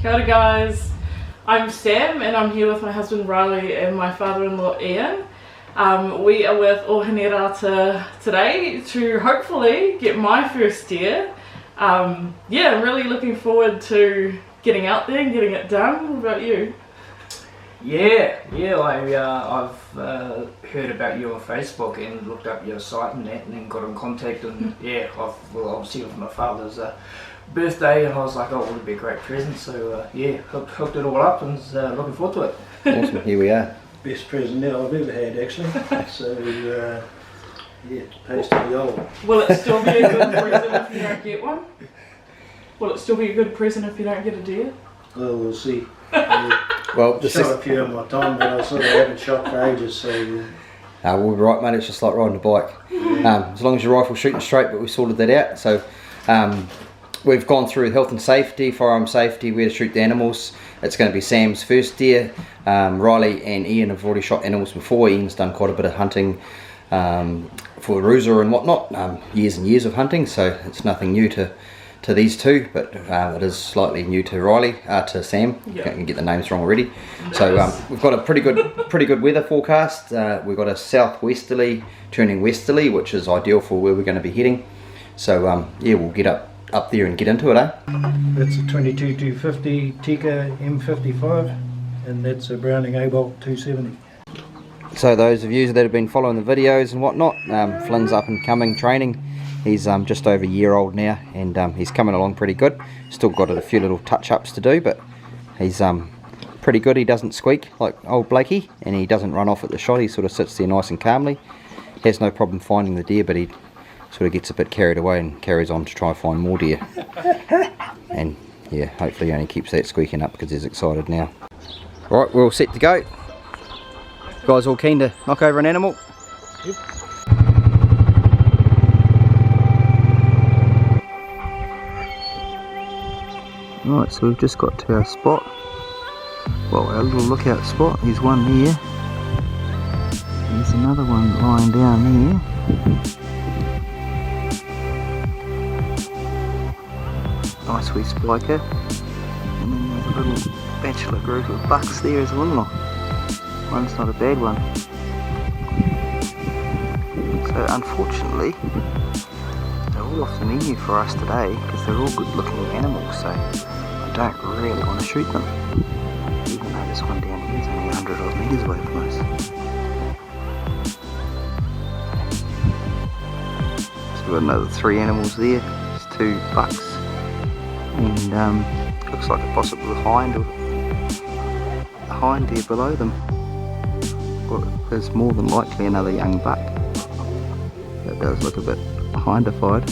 Kia ora guys, I'm Sam and I'm here with my husband Reilly and my father-in-law Ian. We are with Whanganui today to hopefully get my first deer. Yeah, I'm really looking forward to getting out there and getting it done. What about you? I've heard about you on Facebook and looked up your site and that, and then got in contact, and obviously with my father's birthday, and I was like, oh, it would be a great present, so hooked it all up and looking forward to it. Awesome, here we are. Best present that I've ever had, actually. So pays to the old. Will it still be a good present if you don't get one? Will it still be a good present if you don't get a deer? Well, we'll see. Well, I've shot a few in my time, but I sort of haven't shot for ages, so... we'll be right, mate, it's just like riding a bike. As long as your rifle's shooting straight, but we sorted that out. So we've gone through health and safety, firearm safety, where to shoot the animals. It's going to be Sam's first deer. Reilly and Ian have already shot animals before. Ian's done quite a bit of hunting for Roosa and whatnot, years and years of hunting, so it's nothing new to these two, but it is slightly new to Reilly, to Sam. Yeah. Can't get the names wrong already. So we've got a pretty good weather forecast. We've got a southwesterly turning westerly, which is ideal for where we're going to be heading. So we'll get up there and get into it, eh? That's a 22-250 Tika M55, and that's a Browning A-Bolt 270. So those of you that have been following the videos and whatnot, Flynn's up and coming training. He's just over a year old now, and he's coming along pretty good. Still got a few little touch-ups to do, but he's pretty good. He doesn't squeak like old Blakey, and he doesn't run off at the shot. He sort of sits there nice and calmly. He has no problem finding the deer, but he sort of gets a bit carried away and carries on to try and find more deer. And yeah, hopefully he only keeps that squeaking up because he's excited now. Right, we're all set to go. You guys all keen to knock over an animal? Yep. Right, so we've just got to our spot. Well, our little lookout spot. There's one here. There's another one lying down there. Nice wee spiker. And then there's a little bachelor group of bucks there as well. One's not a bad one. So unfortunately, they're all off the menu for us today because they're all good looking animals, so I don't really want to shoot them. Even though this one down here is only 100 odd metres away from us. So we've got another 3 animals there. There's 2 bucks. And looks like a possible hind there below them. Well, there's more than likely another young buck. That does look a bit hindified.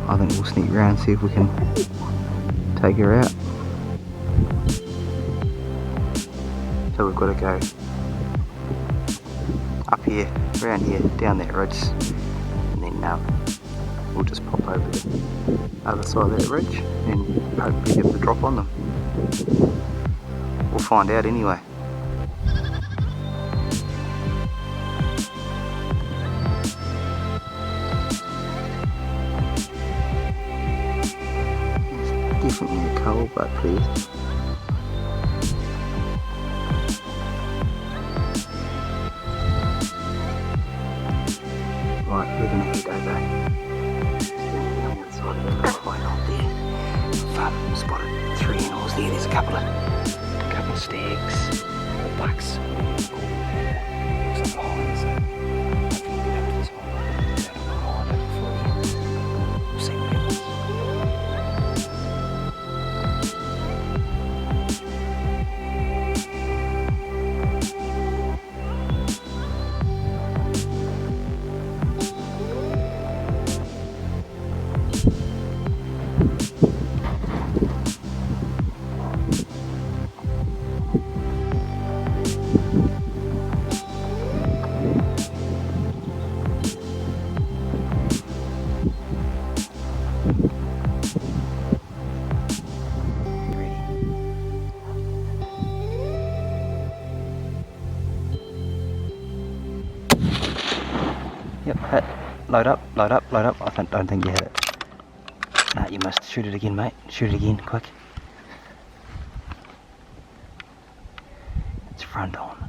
I think we'll sneak around and see if we can take her out. So we've got to go up here, around here, down that ridge, and then we'll just pop over the other side of that ridge and hopefully get the drop on them. We'll find out anyway. There's definitely a coal buck there. Right, we're going to head over. Standing on the other side of the quite old there. I've spotted 3 animals there. There's a couple of stags, or bucks. Looks like a hind, so hopefully we'll get up to this one. Down on the hind over for you. We'll see what happens. Yep, hit. Load up, load up, load up. I don't think you hit it. Ah, you must shoot it again, mate. Shoot it again, quick. It's front on.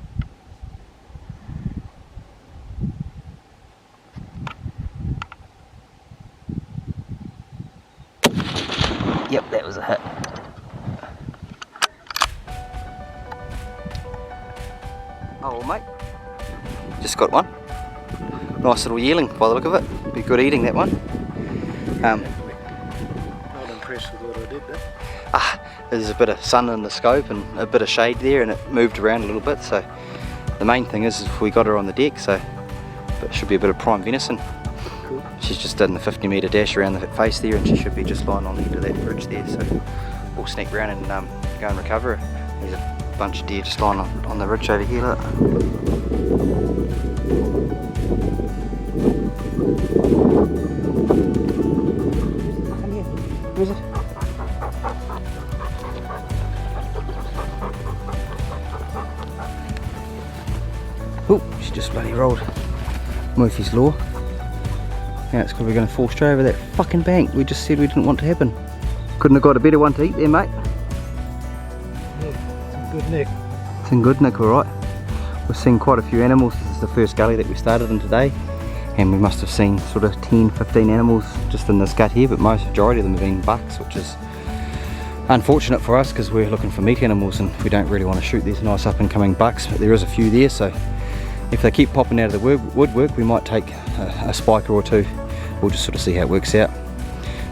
Yep, that was a hit. Oh, well, mate. Just got one. Nice little yearling by the look of it. Be good eating, that one. Not impressed with what I did there. There's a bit of sun in the scope and a bit of shade there, and it moved around a little bit, so the main thing is we got her on the deck, so but it should be a bit of prime venison. Cool. She's just done the 50-metre dash around the face there, and she should be just lying on the end of that bridge there, so we'll sneak round and go and recover her. There's a bunch of deer just lying on the ridge over here, look. Come here. Where is it? Oh, she just bloody rolled Murphy's Law. Now it's because we're going to fall straight over that fucking bank we just said we didn't want to happen. Couldn't have got a better one to eat there, mate. Yeah, some good nick. It's in good nick, alright. We've seen quite a few animals. This is the first gully that we started in today, and we must have seen sort of 10-15 animals just in this gut here, but most majority of them have been bucks, which is unfortunate for us because we're looking for meat animals and we don't really want to shoot these nice up and coming bucks, but there is a few there, so if they keep popping out of the woodwork we might take a spiker or two. We'll just sort of see how it works out.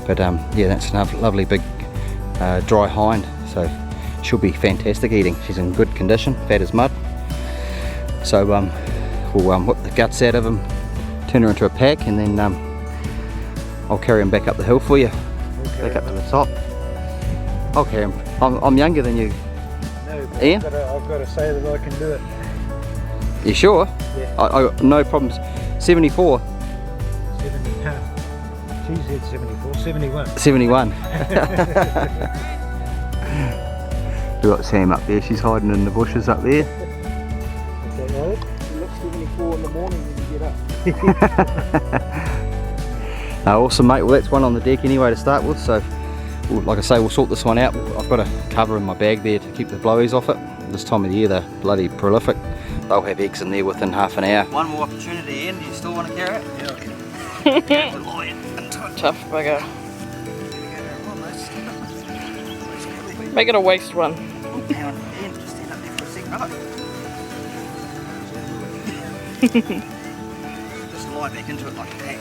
But yeah, that's a lovely big dry hind, so she'll be fantastic eating. She's in good condition, fat as mud. So we'll whip the guts out of them, turn her into a pack, and then I'll carry them back up the hill for you, back up to the top. I'll carry them. I'm younger than you. No, Ian? I've got to say that I can do it. You sure? Yeah. I no problems. 74. 70, she said 74, 71. 71. We've got Sam up there, she's hiding in the bushes up there. Okay, right. You look 74 in the morning when you get up. Awesome, mate. Well, that's one on the deck anyway to start with, so like I say, we'll sort this one out. I've got a cover in my bag there to keep the blowies off it. This time of the year they're bloody prolific. They'll have eggs in there within half an hour. One more opportunity, Ian. Do you still want to carry it? Yeah, okay. Tough bugger. Make it a waste one. Hang on, Ian, just stand up there for a second, brother. Just lie back into it like that.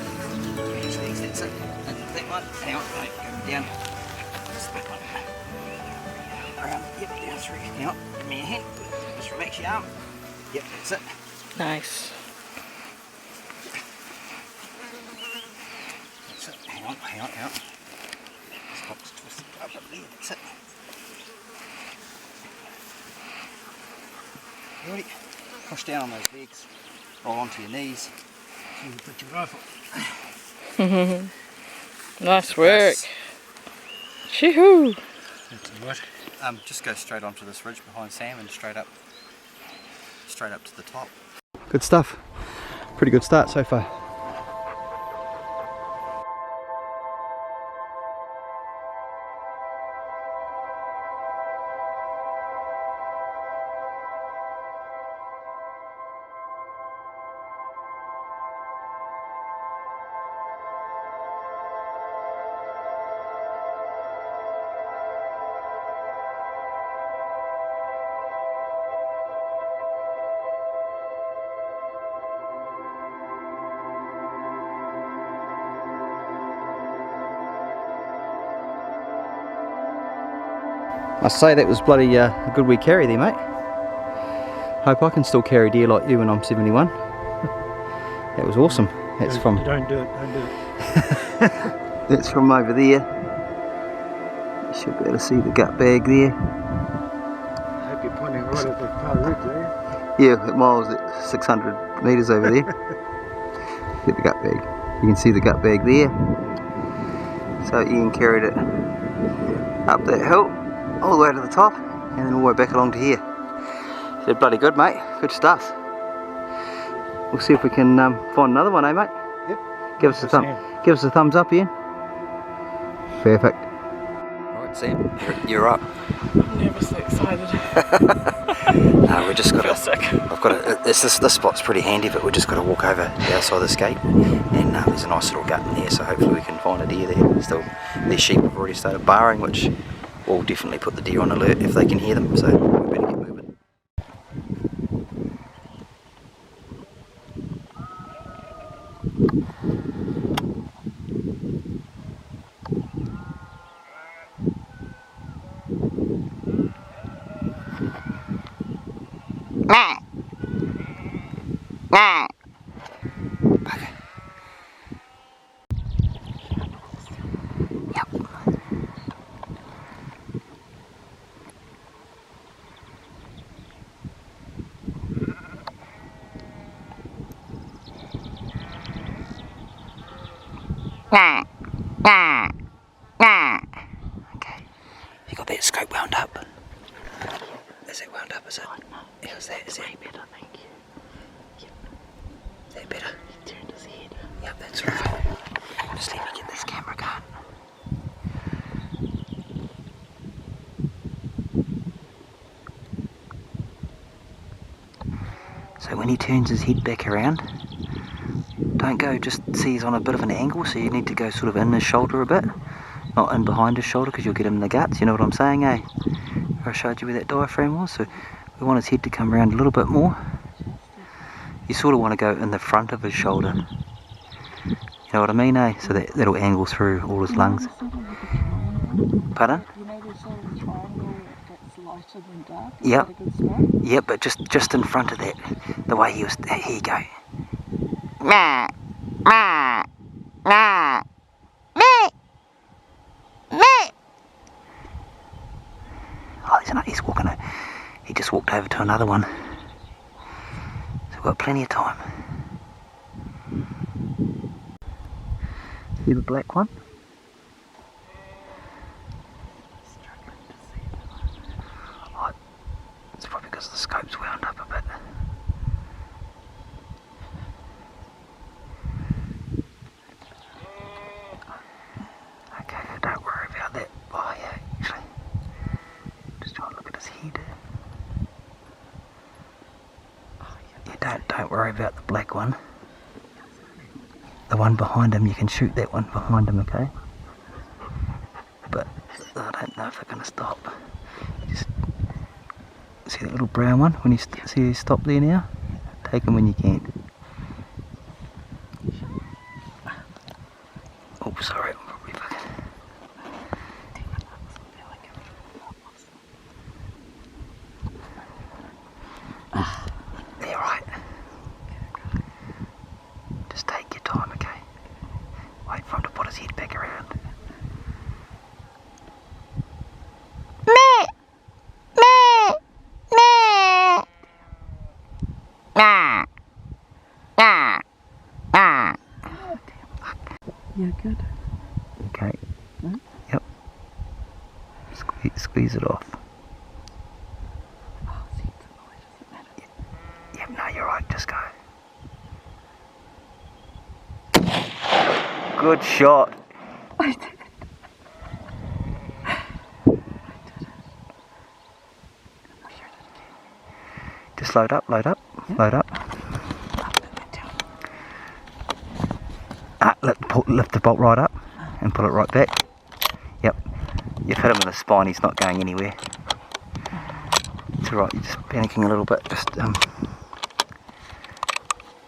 That's it. And that one. Hang on, no, go down. Just that one. Around, yep, down through. Hang on, give me a hand. Just relax your arm. Yep, that's it. Nice. That's it. Hang on. This box twisted up there, that's it. Ready? Push down on those legs. Roll onto your knees. So you put your rifle. Nice work. Chee-hoo. That's alright. Just go straight onto this ridge behind Sam and straight up to the top. Good stuff. Pretty good start so far. I say that was bloody a good wee carry there, mate. Hope I can still carry deer like you when I'm 71. That was awesome. That's from. Don't do it. That's from over there. You should be able to see the gut bag there. I hope you're pointing right at the far ridge there. Yeah, it miles at 600 metres over there. Get the gut bag. You can see the gut bag there. So Ian carried it up that hill, all the way to the top, and then all the way back along to here. So bloody good, mate. Good stuff. We'll see if we can find another one, eh, mate? Yep. Give us a thumbs up, Ian. Perfect. Right, Sam, you're up. I'm never so excited. No, we just got feel to. sick. I've got to. This spot's pretty handy, but we just got to walk over the outside of this gate, and there's a nice little gut in there. So hopefully we can find a deer there. Still, these sheep have already started barring, which will definitely put the deer on alert if they can hear them. So we better get moving. Okay, you got that scope wound up? Is it wound up, is it? How's that? Is that better? Thank you. Yep. Is that better? He turned his head. Yep, that's right. Just let me get this camera going. So when he turns his head back around, don't go, just see he's on a bit of an angle, so you need to go sort of in his shoulder a bit, not in behind his shoulder because you'll get him in the guts, you know what I'm saying, eh? I showed you where that diaphragm was, so we want his head to come around a little bit more. You sort of want to go in the front of his shoulder, you know what I mean, eh? So that'll angle through all his lungs. Pardon? You know there's sort of a triangle that's lighter than dark? Yep. Yep, but just in front of that, the way he was, here you go. Oh, he's walking. He just walked over to another one. So we've got plenty of time. See the black one? Oh, it's probably because the scope's wound up a bit. Don't worry about that. Oh yeah, actually. Just try and look at his head. Yeah, don't worry about the black one. The one behind him, you can shoot that one behind him, okay? But I don't know if they're gonna stop. Just see that little brown one? When you see you stop there now? Take him when you can. Oh, sorry. They're right. Just take your time, okay? Wait for him to put his head back around. Yeah, good. Okay. Hmm? Yep. Squeeze it off. Oh, see, it's annoying, doesn't it? Yep, no, you're right, just go. Good shot. I did it. Just load up, Yep. load up. Lift the bolt right up and pull it right back. Yep. You've hit him in the spine, he's not going anywhere. It's alright, you're just panicking a little bit. Just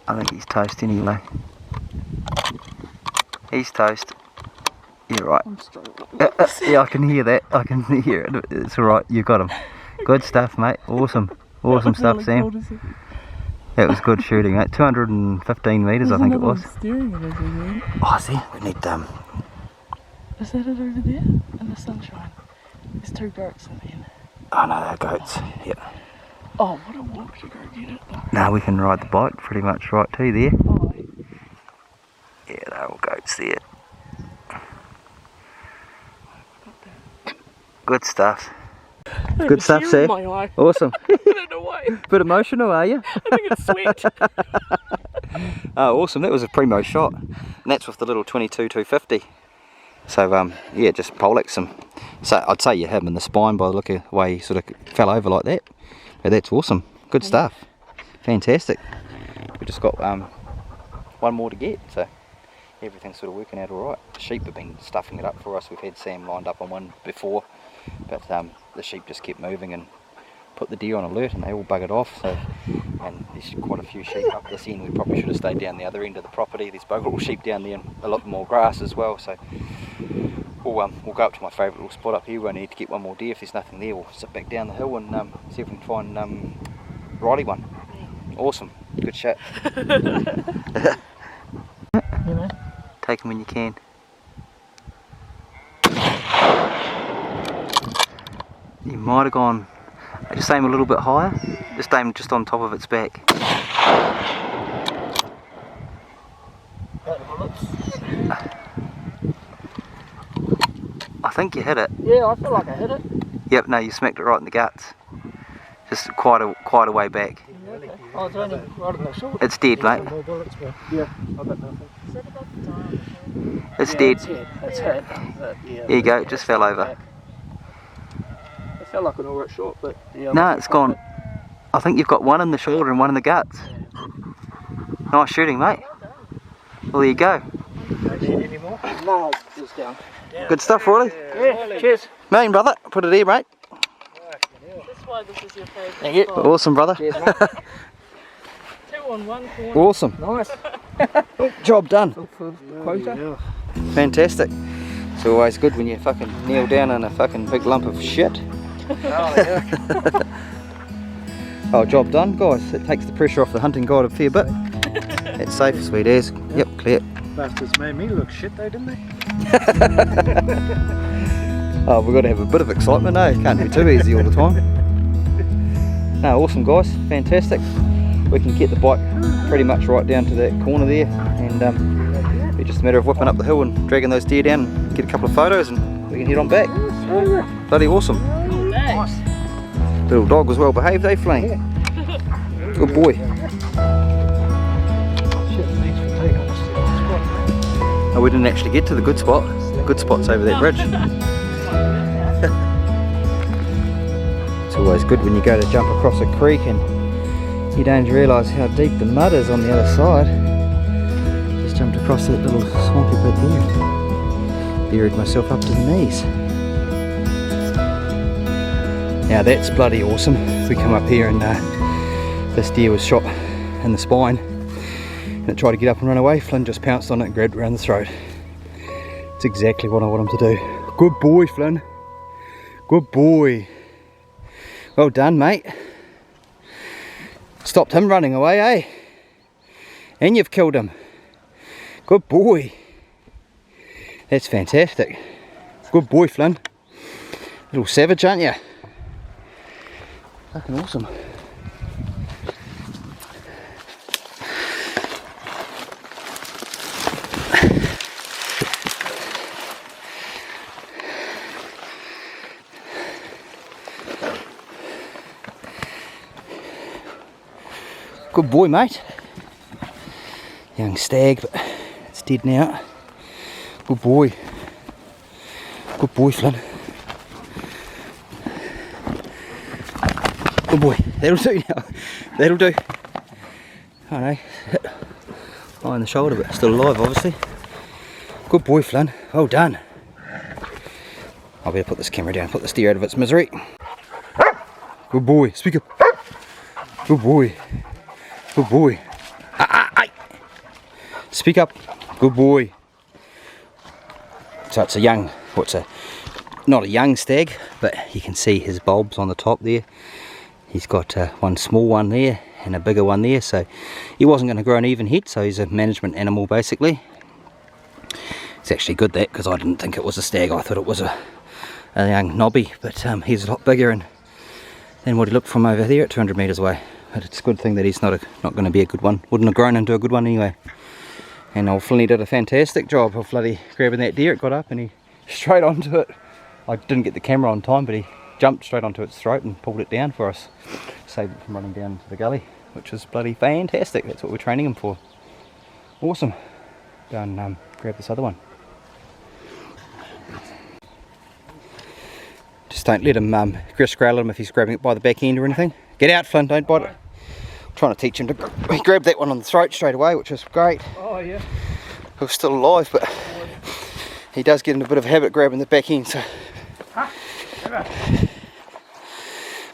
I think he's toast anyway. He's toast. You're right. I'm struggling. Yeah, I can hear that. I can hear it. It's alright, you got him. Good stuff, mate. Awesome. Awesome stuff, Sam. That was good shooting, mate. 215 metres, I think it was. Staring at us again. Oh, see, we need Is that it over there? In the sunshine. There's two goats in there. oh no, they're goats. Yep. Oh, what a walk to go get it though. Now we can ride the bike pretty much right to there. Oh, Yeah, they're all goats there. Good stuff. Good stuff, Sam. Awesome. Bit emotional, are you? I think it's sweet. Oh, awesome. That was a primo shot. And that's with the little 22 250. So yeah, just poleaxed him. So I'd say you hit him in the spine by the look of the way he sort of fell over like that. But that's awesome. Good stuff. Fantastic. We just got one more to get, so everything's sort of working out alright. The sheep have been stuffing it up for us. We've had Sam lined up on one before, but the sheep just kept moving and put the deer on alert, and they all buggered off. So, and there's quite a few sheep up this end. We probably should have stayed down the other end of the property. There's bugger all sheep down there and a lot more grass as well. So we'll go up to my favourite little spot up here. We need to get one more deer. If there's nothing there, we'll sit back down the hill and see if we can find Reilly one. Awesome, good shot. You know. Take them when you can. You might have gone. Just aim a little bit higher. Just aim just on top of its back. I think you hit it. Yeah, I feel like I hit it. Yep, no, you smacked it right in the guts. Just quite a way back. Oh, it's only right in the shoulder. It's dead, mate. Yeah, I've got nothing. It's dead. It's hit. There you go, it just fell over. It felt like an alright shot, but yeah. No, it's gone. I think you've got one in the shoulder and one in the guts. Nice shooting, mate. Well, there you go. No, it's down. Good stuff, Reilly. Yeah, cheers. Main brother, put it here, mate. That's why this is your favourite. Thank you. spot. Awesome, brother. Cheers, mate. 2 on 1 corner. Awesome. Nice. Job done. Quota. Fantastic. It's always good when you fucking kneel down in a fucking big lump of shit. Oh, yeah. Oh, job done, guys. It takes the pressure off the hunting guide a fair bit. It's safe, sweet as. Yep, clear. Bastards made me look shit though, didn't they? Oh, we've got to have a bit of excitement, eh? Can't be too easy all the time. No, awesome, guys. Fantastic. We can get the bike pretty much right down to that corner there, and it's just a matter of whipping up the hill and dragging those deer down and get a couple of photos, and we can head on back. Bloody awesome. Nice. Little dog was well behaved, eh, Flame? Good boy. Shit, thanks for taking us to the spot. Oh, we didn't actually get to the good spot. The good spot's over that bridge. It's always good when you go to jump across a creek and you don't realise how deep the mud is on the other side. Just jumped across that little swampy bit there. Buried myself up to the knees. Now that's bloody awesome. We come up here and this deer was shot in the spine and it tried to get up and run away. Flynn just pounced on it and grabbed it around the throat. It's exactly what I want him to do. Good boy, Flynn. Good boy. Well done, mate. Stopped him running away, eh? And you've killed him. Good boy. That's fantastic. Good boy, Flynn. Little savage, aren't you? Fucking awesome. Good boy, mate. Young stag, but it's dead now. Good boy. Good boy, Flynn. Good boy. That'll do now. That'll do. I know. Hit high on the shoulder, but still alive, obviously. Good boy, Flynn. Well done. I better put this camera down, put the deer out of its misery. Good boy. Speak up. Good boy. Good boy. Speak up. Good boy. So it's a young, not a young stag, but you can see his bulbs on the top there. He's got one small one there and a bigger one there, so he wasn't going to grow an even head, so he's a management animal basically. It's actually good that, because I didn't think it was a stag. I thought it was a young knobby, but he's a lot bigger than what he looked from over there at 200 metres away. But it's a good thing that he's not going to be a good one. Wouldn't have grown into a good one anyway. And old Flinny did a fantastic job of bloody grabbing that deer. It got up and he straight onto it. I didn't get the camera on time, but he jumped straight onto its throat and pulled it down for us. Saved it from running down to the gully, which is bloody fantastic. That's what we're training him for. Awesome. Go and grab this other one. Just don't let him just growl at him if he's grabbing it by the back end or anything. Get out, Flynn, don't bite it. I'm trying to teach him to grab that one on the throat straight away, which is great. Oh yeah. He was still alive, but he does get in a bit of a habit grabbing the back end, so. Huh?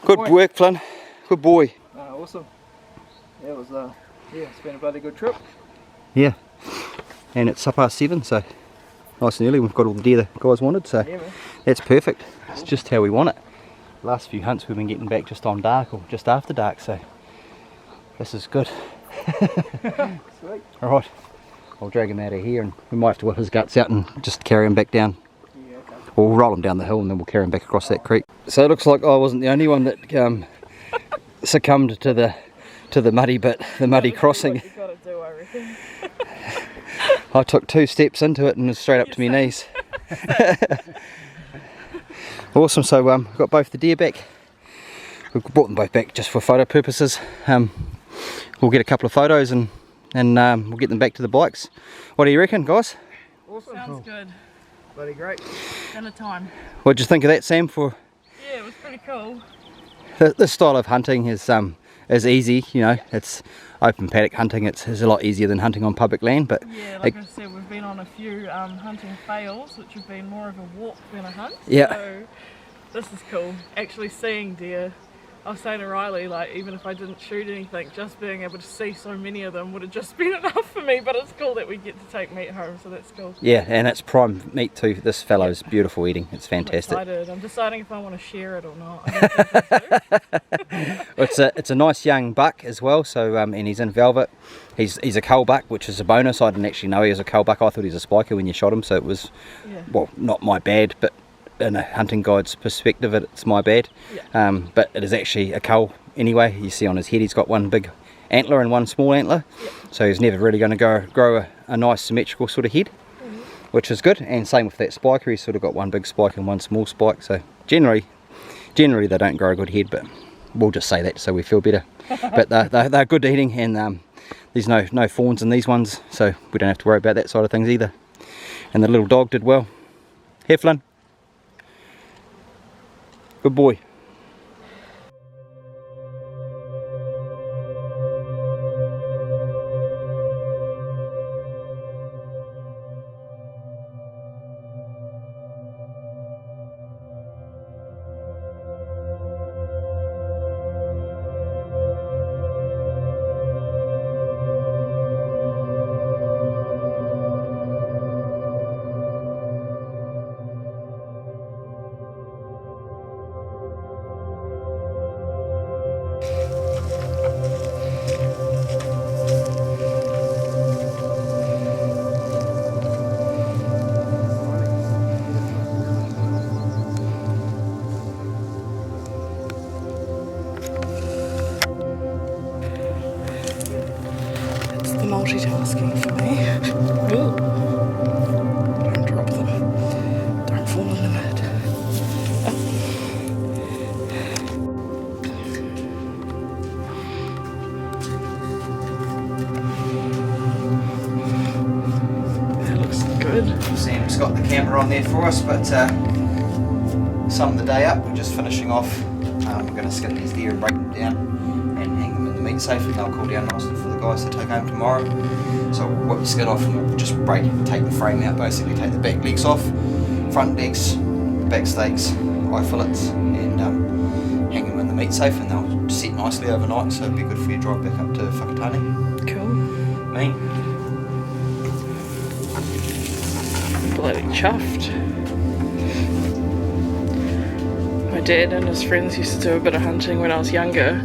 Good work, Flynn. Good boy. Awesome. Yeah, it was it's been a bloody good trip. Yeah. And it's 7:30, so nice and early. We've got all the deer the guys wanted, so Yeah, man. that's perfect. It's just how we want it. Last few hunts we've been getting back just on dark or just after dark, so this is good. Sweet. Alright, I'll drag him out of here and we might have to whip his guts out and just carry him back down. Yeah, okay. Or we'll roll him down the hill and then we'll carry him back across that creek. So it looks like I wasn't the only one that succumbed to the muddy bit, the muddy crossing. You gotta do, I reckon. I took 2 steps into it and was straight up to my knees. Awesome, so we've got both the deer back. We've brought them both back just for photo purposes. We'll get a couple of photos and we'll get them back to the bikes. What do you reckon, guys? Awesome. Sounds good. Bloody great. Dinner time. What did you think of that, Sam? For Yeah, it was pretty cool. this style of hunting is easy, you know. It's open paddock hunting. It's a lot easier than hunting on public land, but Yeah, like I said, we've been on a few hunting fails, which have been more of a walk than a hunt. Yeah. So this is cool. Actually seeing deer. I was saying to Reilly, like, even if I didn't shoot anything, just being able to see so many of them would have just been enough for me. But it's cool that we get to take meat home, so that's cool. yeah, and it's prime meat too. This fellow's beautiful eating. It's fantastic. I'm excited. I'm deciding if I want to share it or not. I don't think I do. It's a nice young buck as well. So and he's in velvet. He's a cull buck, which is a bonus. I didn't actually know he was a cull buck. I thought he was a spiker when you shot him. So it was, Yeah. well, not my bad, but in a hunting guide's perspective, it's my bad. Yeah. But it is actually a cull anyway. You see on his head he's got one big antler and one small antler. Yeah. So he's never really going to grow a nice symmetrical sort of head, which is good. And same with that spiker, he's sort of got one big spike and one small spike. So generally they don't grow a good head, but we'll just say that so we feel better. But they're good eating, and there's no fawns in these ones, so we don't have to worry about that side of things either. And the little dog did well. Here, Flynn. Good boy. It's the multitasking for me. Ooh. Don't drop them. Don't fall in the mud. That looks good. Sam's got the camera on there for us, but sum the day up. We're just finishing off. We're going to skin these deer and break them down and hang them in the meat safe, and they'll cool down nicely for the guys to take home tomorrow. So we'll whip the skin off and we'll just take the frame out, basically take the back legs off, front legs, back steaks, eye fillets, and hang them in the meat safe, and they'll set nicely overnight, so it'll be good for your drive back up to Whakatane. Cool. Me. Bloody chuffed. My dad and his friends used to do a bit of hunting when I was younger,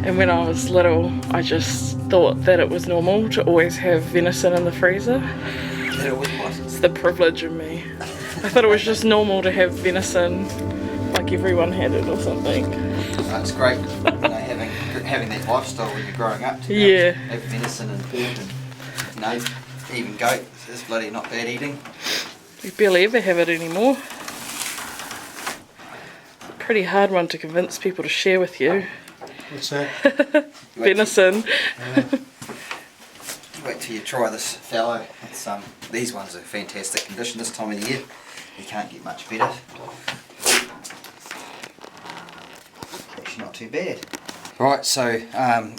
and when I was little I just thought that it was normal to always have venison in the freezer. That always was. It's the privilege in me. I thought it was just normal to have venison, like everyone had it or something. It's great, you know, having that lifestyle when you're growing up. To Yeah. Have venison and pork and, you know, even goat is bloody not bad eating. We barely ever have it anymore. Pretty hard one to convince people to share with you. What's that? Venison. Wait till you try this fallow. It's these ones are fantastic condition this time of the year. You can't get much better. too bad. Right, so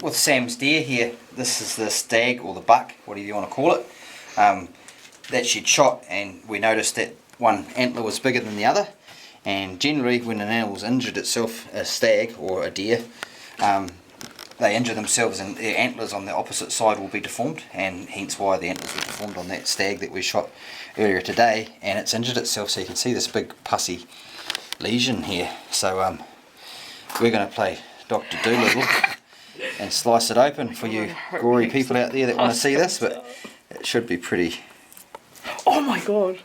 with Sam's deer here, this is the stag or the buck, whatever you want to call it, that she'd shot, and we noticed that one antler was bigger than the other. And generally when an animal's injured itself, a stag or a deer, they injure themselves and their antlers on the opposite side will be deformed, and hence why the antlers were deformed on that stag that we shot earlier today, and it's injured itself, so you can see this big pussy lesion here. So we're going to play Dr. Dolittle and slice it open for you gory people out there that want to see this, but it should be pretty... Oh my god.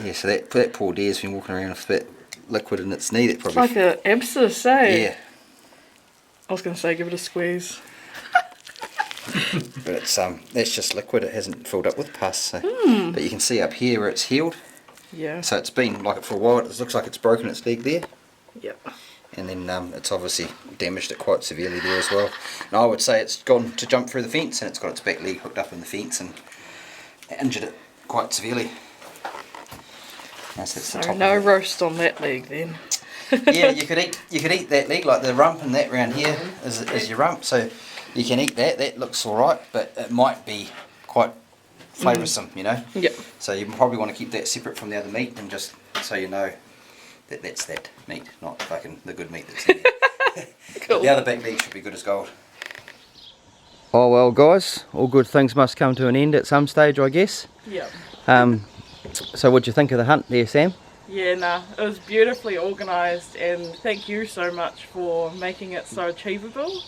Yeah, so that poor deer's been walking around with that liquid in its knee. That probably... It's like an abscess, eh? Yeah. I was going to say give it a squeeze. But it's that's just liquid, it hasn't filled up with pus. So. But you can see up here where it's healed. Yeah. So it's been like it for a while, it looks like it's broken its leg there. Yep. And then it's obviously damaged it quite severely there as well. And I would say it's gone to jump through the fence, and it's got its back leg hooked up in the fence and injured it quite severely. So no roast on that leg then. Yeah, you could eat that leg, like the rump and that round here is your rump, so you can eat that. That looks alright, but it might be quite flavoursome, you know. Yep. So you probably want to keep that separate from the other meat, and just so you know that that's that meat, not fucking the good meat that's in there. Cool. The other back leg should be good as gold. Oh well, guys, all good things must come to an end at some stage, I guess. Yep. So what'd you think of the hunt there, Sam? Yeah, nah, it was beautifully organised, and thank you so much for making it so achievable.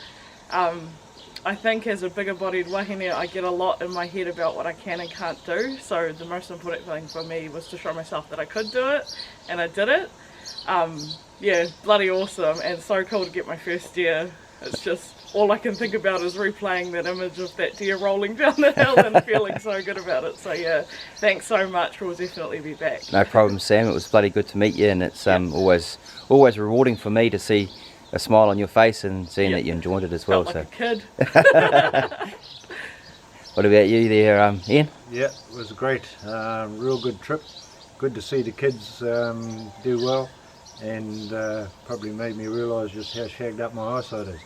I think as a bigger bodied wahine, I get a lot in my head about what I can and can't do, so the most important thing for me was to show myself that I could do it, and I did it. Yeah, bloody awesome, and so cool to get my first deer. It's just, all I can think about is replaying that image of that deer rolling down the hill and feeling so good about it. So yeah, thanks so much, we'll definitely be back. No problem, Sam, it was bloody good to meet you, and it's always rewarding for me to see a smile on your face and seeing that you enjoyed it as well. Felt like a kid. What about you there, Ian? Yeah, it was great. Real good trip. Good to see the kids do well, and probably made me realise just how shagged up my eyesight is.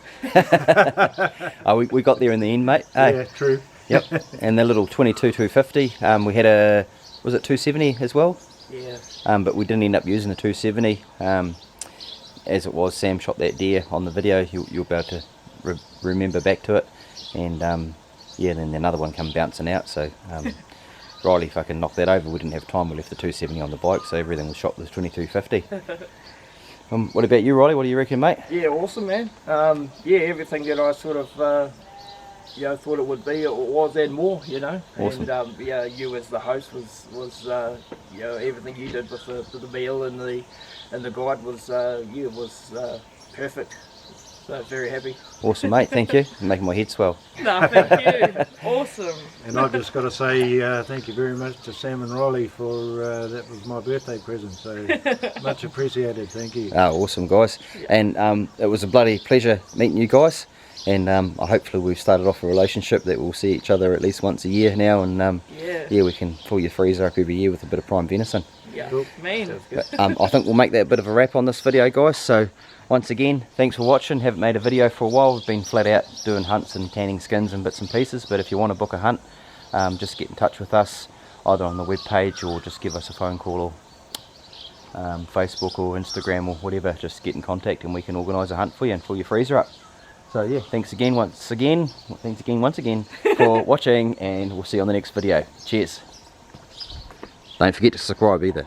We got there in the end, mate. Yeah, true. Yep. And the little 22-250. We had a, was it 270 as well? Yeah. But we didn't end up using the 270. As it was, Sam shot that deer on the video. You'll be able to remember back to it. And yeah, then another one come bouncing out. So Reilly fucking knocked that over. We didn't have time. We left the 270 on the bike, so everything was shot with 22-50. What about you, Reilly? What do you reckon, mate? Yeah, awesome, man. Yeah, everything that I sort of thought it would be, it was, and more, you know. Awesome. And yeah, you as the host was everything you did with the meal and the guide was perfect. So very happy. Awesome, mate. Thank you. You're making my head swell. No, thank you. Awesome. And I've just got to say thank you very much to Sam and Reilly for that was my birthday present, so much appreciated. Thank you. Oh, awesome, guys. And it was a bloody pleasure meeting you guys, and hopefully we've started off a relationship that we'll see each other at least once a year now, and yeah, we can fill your freezer up every year with a bit of prime venison. Yeah, Cool. mean. But, I think we'll make that a bit of a wrap on this video, guys. So once again, thanks for watching. Haven't made a video for a while. We've been flat out doing hunts and tanning skins and bits and pieces, but if you want to book a hunt, just get in touch with us either on the webpage or just give us a phone call, or Facebook or Instagram or whatever. Just get in contact and we can organise a hunt for you and fill your freezer up. So yeah, thanks again once again for watching, and we'll see you on the next video. Cheers. Don't forget to subscribe either.